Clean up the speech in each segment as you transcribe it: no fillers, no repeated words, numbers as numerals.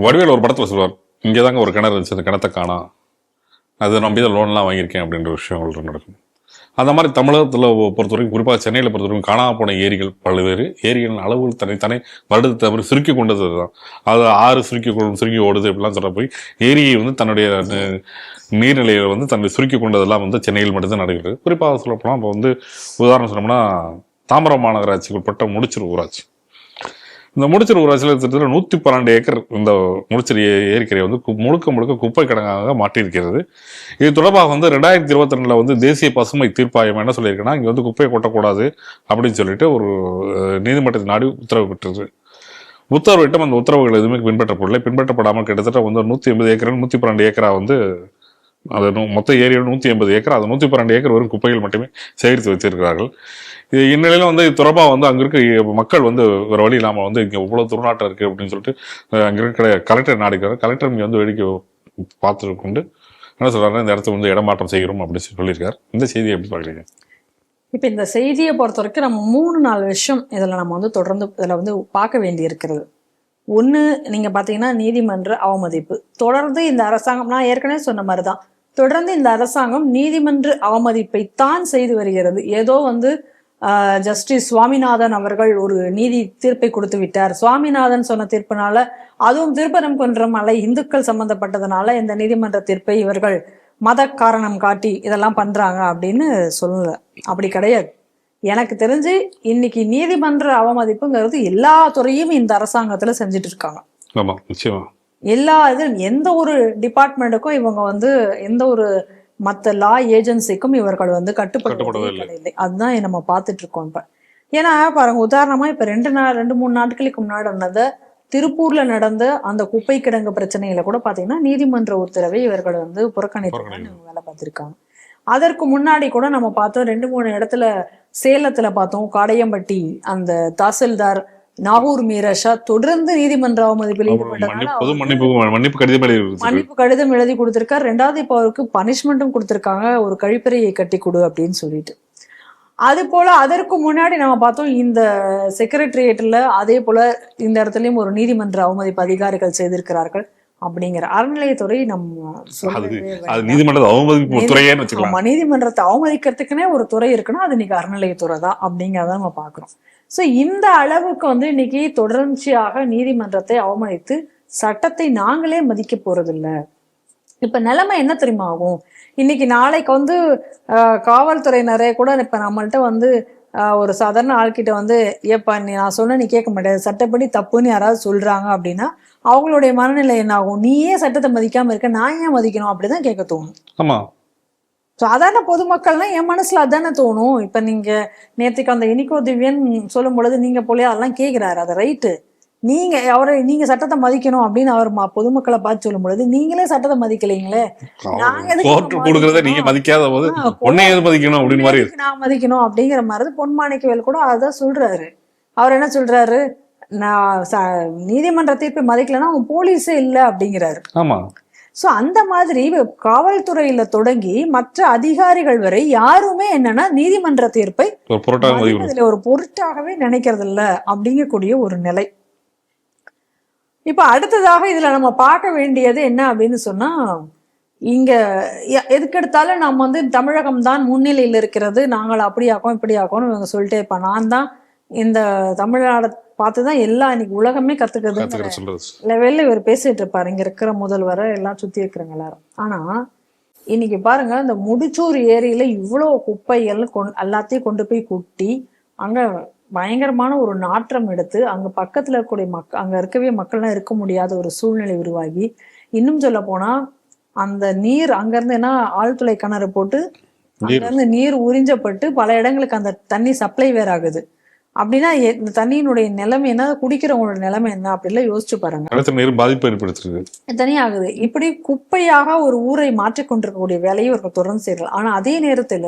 வடிவேல் ஒரு படத்துல சொல்லுவார், இங்கேதாங்க ஒரு கிணறு இருந்துச்சு, அந்த கிணத்தை காணோம், அதை நம்பி தான் லோன்லாம் வாங்கியிருக்கேன் அப்படின்ற விஷயங்கள் நடக்கும். அந்த மாதிரி தமிழகத்தில் பொறுத்த வரைக்கும், குறிப்பாக சென்னையில் பொறுத்த வரைக்கும் காணாம போன ஏரிகள் பல்வேறு. ஏரிகளின் அளவுகள் தனித்தனி வருடத்தை தவிர சுருக்கி கொண்டது தான். அது ஆறு சுருக்கி ஓடுது இப்படிலாம் சொல்ல போய் ஏரியை வந்து தன்னுடைய நீர்நிலையை வந்து தன்னை சுருக்கி கொண்டதெல்லாம் வந்து சென்னையில் மட்டும்தான் நடக்கிறது. குறிப்பாக சொல்லப்போனால் இப்போ வந்து உதாரணம் சொன்னோம்னா தாம்பரம் மாநகராட்சிக்கு உட்பட்ட முடிச்சூர் ஊராட்சி. இந்த முடிச்சூர் ஊராட்சியில் கிட்டத்தட்ட 112 ஏக்கர் இந்த முடிச்சூர் ஏரிக்கரை வந்து முழுக்க குப்பை கிடங்காக மாற்றியிருக்கிறது. இது தொடர்பாக வந்து 2022 வந்து தேசிய பசுமை தீர்ப்பாயம் என்ன சொல்லியிருக்குன்னா, இங்கே வந்து குப்பையை கொட்டக்கூடாது அப்படின்னு சொல்லிட்டு ஒரு நீதிமன்றத்தை நாடி உத்தரவு பெற்றது. உத்தரவிட்டும் அந்த உத்தரவுகள் எதுவுமே பின்பற்றப்படாமல் கிட்டத்தட்ட வந்து 180 ஏக்கர் 112 ஏக்கரா வந்து அது மொத்த ஏரியோட 180 ஏக்கர், அது 112 ஏக்கர் வரும் குப்பைகள் மட்டுமே சேகரித்து வச்சிருக்கிறார்கள். இது இந்நிலையில வந்து இது தொடர்பாக வந்து அங்க இருக்க மக்கள் வந்து வேற வழி இல்லாம வந்து இங்க இவ்வளவு துர்நாட்டம் இருக்கு அப்படின்னு சொல்லிட்டு அங்க இருக்கிற கலெக்டர் நாடிக்கிறார். கலெக்டர் இங்க வந்து வேடிக்கை பார்த்து கொண்டு என்ன சொல்றாரு, இந்த இடத்த வந்து இடமாற்றம் செய்கிறோம் அப்படின்னு சொல்லியிருக்காரு. இந்த செய்தியை எப்படி பாக்குறீங்க? இப்ப இந்த செய்தியை பொறுத்த வரைக்கும் நம்ம 3-4 விஷயம் இதுல நம்ம வந்து தொடர்ந்து இதுல வந்து பார்க்க வேண்டி இருக்கிறது. ஒண்ணு, நீங்க பாத்தீங்கன்னா நீதிமன்ற அவமதிப்பு. தொடர்ந்து இந்த அரசாங்கம், நான் ஏற்கனவே சொன்ன மாதிரிதான், தொடர்ந்து இந்த அரசாங்கம் நீதிமன்ற அவமதிப்பை தான் செய்து வருகிறது. ஏதோ வந்து ஜஸ்டிஸ் சுவாமிநாதன் அவர்கள் ஒரு நீதி தீர்ப்பை கொடுத்து விட்டார், சுவாமிநாதன் சொன்ன தீர்ப்பினால, அதுவும் திருப்பரங்குன்றம் மலை இந்துக்கள் சம்பந்தப்பட்டதுனால இந்த நீதிமன்ற தீர்ப்பை இவர்கள் மத காரணம் காட்டி இதெல்லாம் பண்றாங்க அப்படின்னு சொல்லல. அப்படி கிடையாது. எனக்கு தெரிஞ்சு இன்னைக்கு நீதிமன்ற அவமதிப்புங்கிறது எல்லா துறையும் இந்த அரசாங்கத்துல செஞ்சுட்டு இருக்காங்க. ஆமா, நிச்சயமா. எல்லா இதுவும் எந்த ஒரு டிபார்ட்மெண்ட்டுக்கும் இவங்க வந்து எந்த ஒரு மற்ற லா ஏஜென்சிக்கும் இவர்கள் வந்து கட்டுப்படுவதில்லை. அதுதான் நம்ம பார்த்துட்டு இருக்கோம் இப்ப. ஏன்னா பாருங்க, உதாரணமா இப்ப 2-3 நாட்களுக்கு முன்னாடி நடந்த திருப்பூர்ல நடந்த அந்த குப்பை கிடங்கு பிரச்சனையில கூட பாத்தீங்கன்னா நீதிமன்ற உத்தரவை இவர்கள் வந்து புறக்கணித்து வேலை பார்த்திருக்காங்க. அதற்கு முன்னாடி கூட நம்ம பார்த்தோம், 2-3 இடத்துல சேலத்துல பார்த்தோம், காடையம்பட்டி அந்த தாசில்தார் நாகூர் மீரஷா தொடர்ந்து நீதிமன்ற அவமதிப்பில் ஈடுபட்டதால மன்னிப்பு கடிதம் எழுதி கொடுத்திருக்காரு. 2வது இப்ப அவருக்கு பனிஷ்மெண்ட்டும் கொடுத்திருக்காங்க, ஒரு கழிப்பறையை கட்டி கொடு அப்படின்னு சொல்லிட்டு. அது போல அதற்கு முன்னாடி நம்ம பார்த்தோம், இந்த செக்ரட்டரியேட்ல அதே போல இந்த இடத்துலயும் ஒரு நீதிமன்ற அவமதிப்பு அதிகாரிகள் செய்திருக்கிறார்கள் அப்படிங்கிற அறநிலையத்துறை நீதிமன்றத்தை அவமதிக்கிறதுக்குன்னே ஒரு துறை இருக்குன்னா அது இன்னைக்கு அறநிலையத்துறை தான் அப்படிங்கிறத நம்ம பாக்குறோம். சோ இந்த அளவுக்கு வந்து இன்னைக்கு தொடர்ச்சியாக நீதிமன்றத்தை அவமதித்து சட்டத்தை நாங்களே மதிக்க போறதில்ல. இப்ப நிலைமை என்ன தெரியுமா ஆகும், இன்னைக்கு நாளைக்கு வந்து காவல்துறையினரே கூட இப்ப நம்மள்ட்ட வந்து ஒரு சாதாரண ஆள்கிட்ட வந்து ஏப்பா நான் சொன்ன நீ கேட்க மாட்டேன், சட்டப்படி தப்புன்னு யாராவது சொல்றாங்க அப்படின்னா அவங்களுடைய மனநிலை என்ன ஆகும், நீயே சட்டத்தை மதிக்காம இருக்க, நான் ஏன் மதிக்கணும் அப்படிதான் கேட்க தோணும். ஆமா, சாதாரண பொதுமக்கள்னா என் மனசுல அதானே தோணும். இப்ப நீங்க நேற்றுக்கு அந்த இனிக்கோ திவ்யன் சொல்லும் பொழுது நீங்க போல அதெல்லாம் கேட்கிறாரு, அது ரைட்டு, நீங்க சட்டத்தை மதிக்கணும் அப்படின்னு அவர் பொதுமக்களை பார்த்து சொல்லும் பொழுது நீங்களே சட்டத்தை மதிக்கலைங்களே, நான் மதிக்கணும் அப்படிங்கிற மாதிரி பொன்மாணிக்கவேல் கூட அதான் சொல்றாரு. அவர் என்ன சொல்றாரு, நான் நீதிமன்ற தீர்ப்பை மதிக்கலன்னா அவன் போலீஸே இல்லை அப்படிங்கிறாரு. ஆமா. சோ அந்த மாதிரி காவல்துறையில தொடங்கி மற்ற அதிகாரிகள் வரை யாருமே என்னன்னா நீதிமன்ற தீர்ப்பை ஒரு பொருட்டாகவே நினைக்கிறது இல்ல அப்படிங்கக்கூடிய ஒரு நிலை. இப்ப அடுத்ததாக இதுல நம்ம பார்க்க வேண்டியது என்ன அப்படின்னு சொன்னா, இங்க எதுக்கெடுத்தாலும் நம்ம வந்து தமிழகம் தான் முன்னிலையில் இருக்கிறது, நாங்கள் அப்படி ஆக்கோம் இப்படி ஆக்கோன்னு இவங்க சொல்லிட்டே இருப்பா. நான் தான் இந்த தமிழ்நாடு பார்த்துதான் எல்லாம் இன்னைக்கு உலகமே கத்துக்கிறது லெவல்ல இவர் பேசிட்டு இருப்பாரு, இங்க இருக்கிற முதல்வரை எல்லாம் சுத்தி இருக்கிறவங்க எல்லாரும். ஆனா இன்னைக்கு பாருங்க, இந்த முடிச்சூர் ஏரியில இவ்வளவு குப்பைகள் எல்லாத்தையும் கொண்டு போய் கொட்டி அங்க பயங்கரமான ஒரு நாற்றம் எடுத்து அங்க பக்கத்துல இருக்கக்கூடிய அங்க இருக்கவே மக்கள்லாம் இருக்க முடியாத ஒரு சூழ்நிலை உருவாகி, இன்னும் சொல்ல போனா அந்த நீர் அங்க இருந்து என்ன ஆழ்துளை கிணறு போட்டு அங்க இருந்து நீர் உறிஞ்சப்பட்டு பல இடங்களுக்கு அந்த தண்ணி சப்ளை வேற ஆகுது. அப்படின்னா இந்த தண்ணியினுடைய நிலைமை என்ன, குடிக்கிறவங்களோட நிலைமை என்ன அப்படிலாம் யோசிச்சு பாருங்க. பாதிப்பு ஏற்படுத்துறது தனியாகுது. இப்படி குப்பையாக ஒரு ஊரை மாற்றிக்கொண்டிருக்கக்கூடிய வேலையை இவர்கள் தொடர்ந்து செய்யலாம். ஆனா அதே நேரத்துல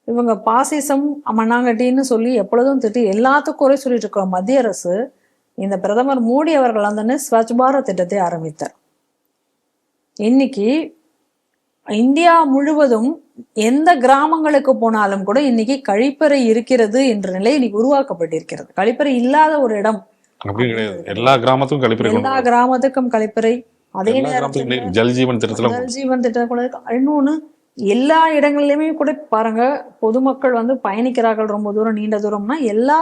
இவங்க பாசிசம் மண்ணாங்கட்டின்னு சொல்லி எப்பொழுதும் திட்டி எல்லாத்துக்கும் குறை சொல்லிட்டு இருக்க மத்திய அரசு, இந்த பிரதமர் மோடி அவர்கள் அந்த ஸ்வச் பாரத் திட்டத்தை ஆரம்பித்தார். இன்னைக்கு இந்தியா முழுவதும் எந்த கிராமங்களுக்கு போனாலும் கூட இன்னைக்கு கழிப்பறை இருக்கிறது என்ற நிலை இன்னைக்கு உருவாக்கப்பட்டிருக்கிறது. கழிப்பறை இல்லாத ஒரு இடம் அப்படின்னு கிடையாது. எல்லா கிராமத்துக்கும் கழிப்பறை எல்லா கிராமத்துக்கும் கழிப்பறை. அதே நேரத்தில் ஜல் ஜீவன் திட்டத்துல ஜல் ஜீவன் திட்டம் கூட இருக்கு. இன்னொன்னு எல்லா இடங்கள்லயுமே கூட பாருங்க, பொதுமக்கள் வந்து பயணிக்கிறார்கள் ரொம்ப தூரம் நீண்ட தூரம்னா எல்லா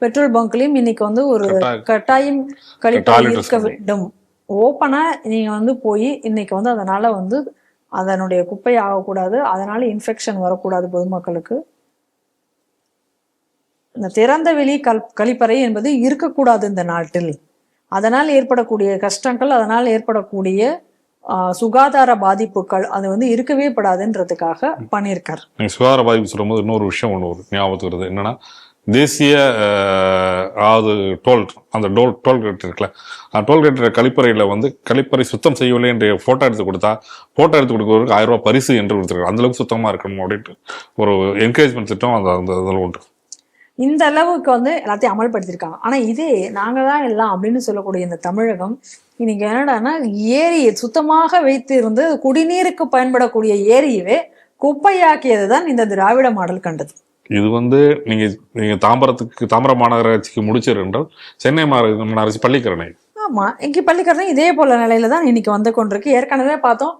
பெட்ரோல் பங்க்லயும் இன்னைக்கு வந்து ஒரு கட்டாயம் கழிப்பறை இருக்க வேண்டும். ஓப்பனா நீங்க வந்து போய் இன்னைக்கு வந்து அதனால வந்து அதனுடைய குப்பை ஆகக்கூடாது, அதனால இன்ஃபெக்ஷன் வரக்கூடாது பொதுமக்களுக்கு. இந்த திறந்த வெளி கழிப்பறை என்பது இருக்கக்கூடாது இந்த நாட்டில். அதனால் ஏற்படக்கூடிய கஷ்டங்கள், அதனால் ஏற்படக்கூடிய சுகாதார பாதிப்புகள் அது வந்து இருக்கவே படாதுன்றதுக்காக பண்ணியிருக்காரு. சுகாதார பாதிப்பு சொல்லும்போது இன்னொரு விஷயம் ஒன்று ஞாபகத்துக்கு வருது. என்னன்னா, தேசிய அதாவது அந்த டோல்கேட் இருக்குல்ல, அந்த டோல்கேட் கழிப்பறையில் வந்து கழிப்பறை சுத்தம் செய்யவில்லை என்று ஃபோட்டோ எடுத்து கொடுக்குறதுக்கு 1000 ரூபாய் பரிசு என்று கொடுத்துருக்காங்க. அந்த அளவுக்கு சுத்தமாக இருக்கணும் அப்படின்ட்டு ஒரு என்கரேஜ்மெண்ட் திட்டம் அந்த இதில் உண்டு. இந்த அளவுக்கு வந்து எல்லாத்தையும் அமல்படுத்தியிருக்காங்க. ஆனா இதே நாங்க தான் எல்லாம் அப்படின்னு சொல்லக்கூடிய இந்த தமிழகம் இன்னைக்கு என்னடான்னா, ஏரியை சுத்தமாக வைத்து இருந்து குடிநீருக்கு பயன்படக்கூடிய ஏரியவே குப்பையாக்கியது தான் இந்த திராவிட மாடல் கண்டது. இது வந்து நீங்க தாம்பரம் மாநகராட்சிக்கு முடிச்சது என்றால் சென்னை மாநகராட்சி பள்ளிக்கரணை. ஆமா, இங்க பள்ளிக்கரணை இதே போல நிலையில தான் இன்னைக்கு வந்து கொண்டிருக்கு. ஏற்கனவே பார்த்தோம்,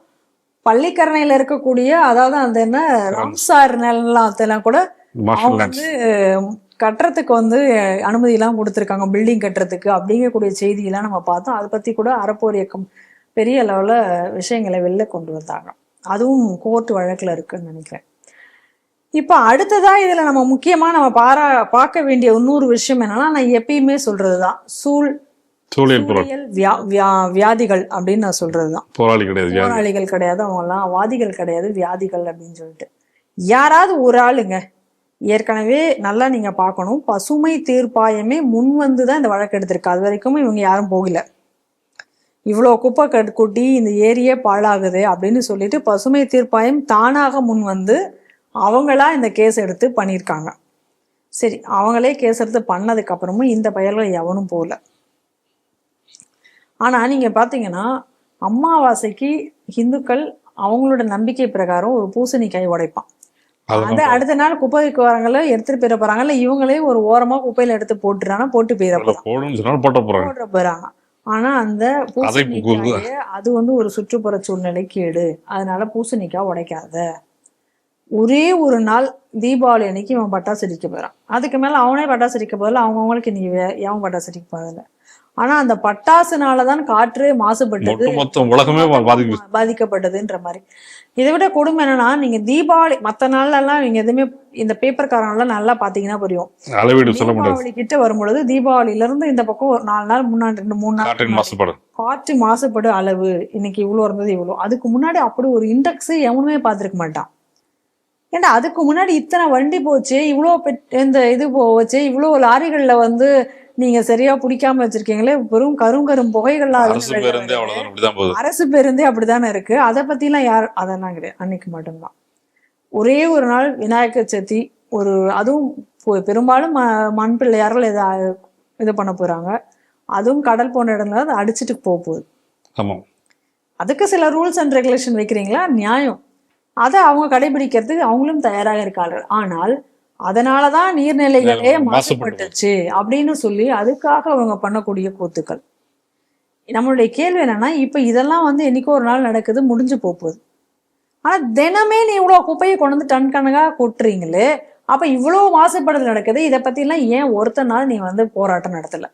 பள்ளிக்கரணையில இருக்கக்கூடிய அதாவது அந்த என்ன ராம்சார் நிலத்தெல்லாம் கூட வந்து கட்டுறதுக்கு வந்து அனுமதி எல்லாம் கொடுத்துருக்காங்க, பில்டிங் கட்டுறதுக்கு அப்படிங்கக்கூடிய செய்தியெல்லாம் நம்ம பார்த்தோம். அதை பத்தி கூட அறப்போர் இயக்கம் பெரிய அளவுல விஷயங்களை வெளில கொண்டு வந்தாங்க. அதுவும் கோர்ட் வழக்குல இருக்குன்னு நினைக்கிறேன். இப்ப அடுத்ததா இதுல நம்ம முக்கியமா நம்ம பார்க்க வேண்டிய இன்னொரு விஷயம் என்னன்னா, நான் எப்பயுமே சொல்றதுதான் சூழியல் வியாதிகள் அப்படின்னு நான் சொல்றதுதான். போராளிகள் கிடையாது, அவங்க எல்லாம் வாதிகள் கிடையாது, வியாதிகள் அப்படின்னு சொல்லிட்டு. யாராவது ஒரு ஆளுங்க ஏற்கனவே நல்லா நீங்க பார்க்கணும், பசுமை தீர்ப்பாயமே முன் வந்துதான் இந்த வழக்கு எடுத்திருக்கு. அது வரைக்கும் இவங்க யாரும் போகல. இவ்வளவு குப்பை கொட்டி இந்த ஏரியே பாழாகுது அப்படின்னு சொல்லிட்டு பசுமை தீர்ப்பாயம் தானாக முன் வந்து அவங்களா இந்த கேஸ் எடுத்து பண்ணியிருக்காங்க. சரி, அவங்களே கேஸ் எடுத்து பண்ணதுக்கு அப்புறமும் இந்த பயல்கள் எவனும் போகல. ஆனா நீங்க பாத்தீங்கன்னா, அமாவாசைக்கு இந்துக்கள் அவங்களோட நம்பிக்கை பிரகாரம் ஒரு பூசணிக்காய் உடைப்பான். அது அடுத்த நாள் குப்பைக்கு வரங்கள எடுத்துட்டு போயிட போறாங்கல்ல, இவங்களே ஒரு ஓரமா குப்பையில எடுத்து போட்டு போயிட போறாங்க. ஆனா அந்த பூசணிக்காய அது வந்து ஒரு சுற்றுப்புற சூழ்நிலை கேடு, அதனால பூசணிக்காய் உடைக்காத. ஒரே ஒரு நாள் தீபாவளி அன்னைக்கு இவன் பட்டாசு அடிக்க போறான். அதுக்கு மேல அவனே பட்டாசு அடிக்க போதில்ல, அவங்கவுங்களுக்கு நீ எவன் பட்டாசு அடிக்க போதில்ல. ஆனா அந்த பட்டாசுனாலதான் காற்று மாசுபட்டது, உலகமே பாதிக்கப்பட்டதுன்ற மாதிரி. இதை விட கொடுமை என்னன்னா, நீங்க தீபாவளி மத்த நாள்ல எல்லாம் நீங்க எதுவுமே இந்த பேப்பர் காரங்கெல்லாம் நல்லா பாத்தீங்கன்னா புரியும். தீபாவளி கிட்ட வரும்பொழுது தீபாவளியில இருந்து இந்த பக்கம் ஒரு 4 நாள் முன்னாடி 2-3 நாள் காற்று மாசுபடு அளவு இன்னைக்கு இவ்வளவு இருந்தது இவ்வளவு. அதுக்கு முன்னாடி அப்படி ஒரு இண்டெக்ஸ் எவனுமே பார்த்திருக்க மாட்டான். ஏன்னா அதுக்கு முன்னாடி இத்தனை வண்டி போச்சு, இவ்வளவு இந்த இது போச்சு, இவ்வளவு லாரிகள்ல வந்து நீங்க சரியா பிடிக்காம வச்சிருக்கீங்களே, வெறும் கரும் புகைகள்லாம் அரசு பேருந்தே அப்படித்தானே இருக்கு. அதை பத்தி எல்லாம் அதெல்லாம் கிடையாது. அன்னைக்கு மட்டும்தான் ஒரே ஒரு நாள் விநாயகர் சதுர்த்தி, அதுவும் பெரும்பாலும் மண் பிள்ளையார்கள் இது பண்ண போறாங்க. அதுவும் கடல் போன இடம்ல அதை அடிச்சுட்டு போகுது. அதுக்கு சில ரூல்ஸ் அண்ட் ரெகுலேஷன் வைக்கிறீங்களா, நியாயம். அதை அவங்க கடைபிடிக்கிறதுக்கு அவங்களும் தயாராக இருக்கார்கள். ஆனால் அதனாலதான் நீர்நிலைகளே மாசுபட்டுச்சு அப்படின்னு சொல்லி அதுக்காக அவங்க பண்ணக்கூடிய கூத்துக்கள். நம்மளுடைய கேள்வி என்னன்னா, இப்ப இதெல்லாம் வந்து என்னைக்கோ ஒரு நாள் நடக்குது, முடிஞ்சு போகுது. ஆனா தினமே நீ இவ்வளவு குப்பையை கொண்டு வந்து டன் கணக்கா கொட்டுறீங்களே, அப்ப இவ்வளவு மாசுபடுதல் நடக்குது, இதை பத்தி எல்லாம் ஏன் ஒருத்த நாள் நீ வந்து போராட்டம் நடத்தல?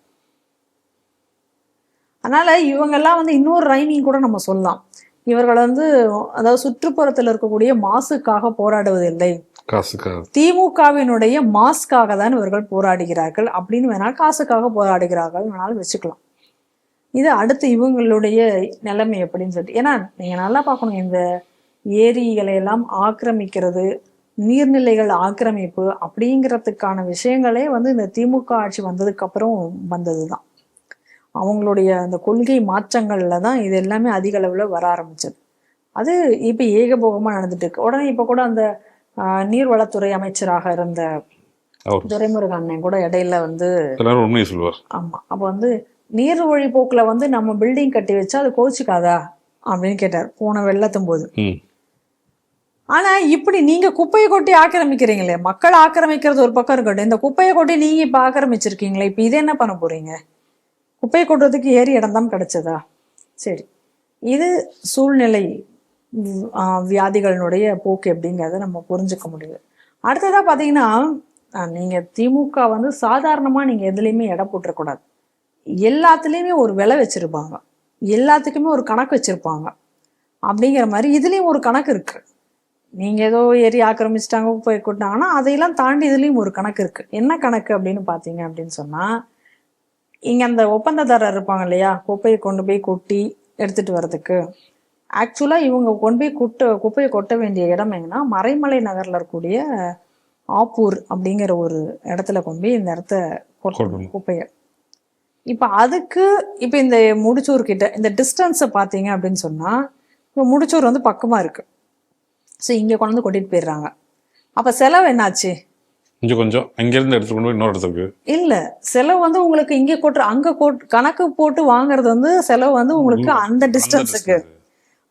அதனால இவங்கெல்லாம் வந்து இன்னொரு ரைமிங் கூட நம்ம சொல்லலாம். இவர்கள் வந்து அதாவது சுற்றுப்புறத்தில் இருக்கக்கூடிய மாசுக்காக போராடுவதில்லை, திமுகவினுடைய மாஸ்காக தான் இவர்கள் போராடுகிறார்கள் அப்படின்னு வேணால், காசுக்காக போராடுகிறார்கள் வேணாலும் வச்சுக்கலாம். இது அடுத்து இவங்களுடைய நிலைமை எப்படின்னு சொல்லிட்டு. ஏன்னா நீங்க நல்லா பார்க்கணும், இந்த ஏரிகளை எல்லாம் ஆக்கிரமிக்கிறது, நீர்நிலைகள் ஆக்கிரமிப்பு அப்படிங்கிறதுக்கான விஷயங்களே வந்து இந்த திமுக ஆட்சி வந்ததுக்கு அப்புறம் வந்ததுதான். அவங்களுடைய அந்த கொள்கை மாற்றங்கள்ல தான் இது எல்லாமே அதிக அளவுல வர ஆரம்பிச்சது. அது இப்ப ஏகபோகமா நடந்துட்டு இருக்கு. உடனே இப்ப கூட அந்த நீர்வளத்துறை அமைச்சராக இருந்த துரைமுருகன் அண்ணன் கூட இடையில வந்து உண்மையை சொல்லுவார். ஆமா, அப்ப வந்து நீர் வழி போக்குல வந்து நம்ம பில்டிங் கட்டி வச்சா அது கோச்சுக்காதா அப்படின்னு கேட்டார் போன வெள்ளத்தும் போது. ஆனா இப்படி நீங்க குப்பையை கொட்டி ஆக்கிரமிக்கிறீங்களே, மக்கள் ஆக்கிரமிக்கிறது ஒரு பக்கம் இருக்கட்டும், இந்த குப்பையை கொட்டி நீங்க இப்ப ஆக்கிரமிச்சிருக்கீங்களே, இப்ப இது என்ன பண்ண போறீங்க? குப்பையை கொட்டுறதுக்கு ஏரி இடம் தான் கிடைச்சதா? சரி, இது சூழ்நிலை வியாதிகளினுடைய போக்கு எப்படிங்கிறத நம்ம புரிஞ்சுக்க முடியுது. அடுத்ததா பார்த்தீங்கன்னா, நீங்கள் திமுக வந்து சாதாரணமாக நீங்கள் எதுலேயுமே எடை போட்டுறக்கூடாது. எல்லாத்துலேயுமே ஒரு விலை வச்சுருப்பாங்க, எல்லாத்துக்குமே ஒரு கணக்கு வச்சுருப்பாங்க. அப்படிங்கிற மாதிரி இதுலேயும் ஒரு கணக்கு இருக்குது. நீங்கள் ஏதோ ஏரி ஆக்கிரமிச்சிட்டாங்க, குப்பையை கொட்டினாங்கன்னா அதையெல்லாம் தாண்டி இதுலேயும் ஒரு கணக்கு இருக்குது. என்ன கணக்கு அப்படின்னு பார்த்தீங்க அப்படின்னு சொன்னால், இங்கே அந்த ஒப்பந்ததாரர் இருப்பாங்க இல்லையா, குப்பையை கொண்டு போய் கொட்டி எடுத்துகிட்டு வர்றதுக்கு. ஆக்சுவலாக இவங்க கொண்டு போய் குப்பையை கொட்ட வேண்டிய இடம் எங்கன்னா, மறைமலை நகரில் இருக்கக்கூடிய ஆப்பூர் அப்படிங்கிற ஒரு இடத்துல கொண்டு போய் இந்த இடத்த கொட்டணும் குப்பையை. இப்போ அதுக்கு இப்போ இந்த முடிச்சூர் கிட்ட இந்த டிஸ்டன்ஸை பார்த்தீங்க அப்படின்னு சொன்னால், இப்போ முடிச்சூர் வந்து பக்கமாக இருக்குது. ஸோ இங்கே கொண்டு வந்து கொட்டிட்டு போயிடுறாங்க. அப்போ செலவு என்னாச்சு? கொஞ்சம் அங்கேருந்து எடுத்துட்டு கொண்டு போய் இன்னொரு இடத்துக்கு இல்லை, செலவு வந்து உங்களுக்கு இங்கே அங்கே கணக்கு போட்டு வாங்குறது வந்து செலவு வந்து உங்களுக்கு அந்த டிஸ்டன்ஸுக்கு.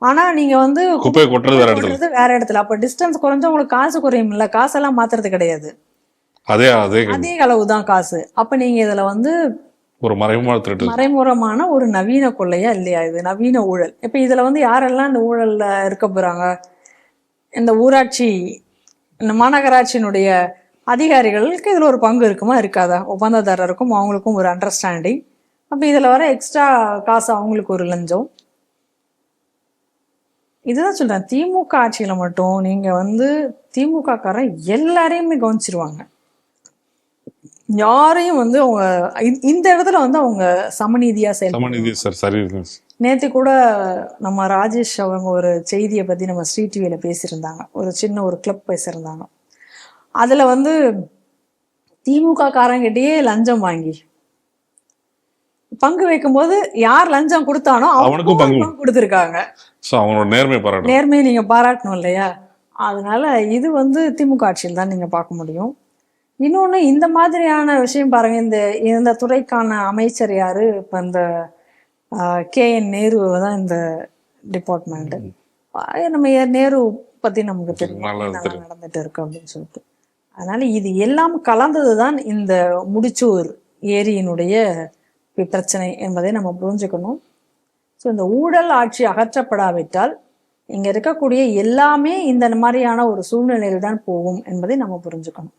ஆனால் நீங்கள் வந்து குப்பையை கொட்டுறது வேற இடத்துல. அப்போ டிஸ்டன்ஸ் குறைஞ்சா உங்களுக்கு காசு குறையும் இல்லை, காசெல்லாம் மாத்துறது கிடையாது, அதே அளவு தான் காசு. அப்போ நீங்கள் இதில் வந்து ஒரு மறைமுகமான ஒரு நவீன கொள்ளையா இல்லையா? இது நவீன ஊழல். இப்போ இதில் வந்து யாரெல்லாம் இந்த ஊழல்ல இருக்க போறாங்க? இந்த ஊராட்சி, இந்த மாநகராட்சியினுடைய அதிகாரிகளுக்கு இதில் ஒரு பங்கு இருக்குமா இருக்காதா? ஒப்பந்ததாரருக்கும் அவங்களுக்கும் ஒரு அண்டர்ஸ்டாண்டிங். அப்போ இதில் வர எக்ஸ்ட்ரா காசு அவங்களுக்கு ஒரு லஞ்சம். இதுதான் சொல்றேன், திமுக ஆட்சியில மட்டும் நீங்க வந்து திமுக காரன் எல்லாரையுமே கவனிச்சிருவாங்க. யாரையும் வந்து அவங்க இந்த இடத்துல வந்து அவங்க சமநீதியா செயல்படுவாங்க. நேற்று கூட நம்ம ராஜேஷ் அவங்க ஒரு செய்தியை பத்தி நம்ம ஸ்ரீ டிவியில பேசியிருந்தாங்க, ஒரு சின்ன ஒரு கிளிப் பேசியிருந்தாங்க. அதுல வந்து திமுக காரங்கிட்டயே லஞ்சம் வாங்கி பங்கு வைக்கும் போது யார் லஞ்சம் கொடுத்தானோ அவனுக்கும் பங்கு கொடுத்துருக்காங்க. நேர்மையை நீங்க பாராட்டணும் இல்லையா? அதனால இது வந்து திமுக ஆட்சியில் தான் நீங்க பார்க்க முடியும். இன்னொன்று, இந்த மாதிரியான விஷயம் பாருங்க, இந்த துறைக்கான அமைச்சர் யாரு? இப்போ இந்த KN நேரு தான் இந்த டிபார்ட்மெண்ட். நம்ம நேரு பத்தி நமக்கு தெரியும் நடந்துட்டு இருக்கு அப்படின்னு சொல்லிட்டு. அதனால இது எல்லாம் கலந்தது தான் இந்த முடிச்சூர் ஏரியினுடைய பிரச்சனை என்பதை நம்ம புரிஞ்சுக்கணும். ஸோ இந்த ஊழல் ஆட்சி அகற்றப்படாவிட்டால் இங்க இருக்கக்கூடிய எல்லாமே இந்த மாதிரியான ஒரு சூழ்நிலையில் தான் போகும் என்பதை நம்ம புரிஞ்சுக்கணும்.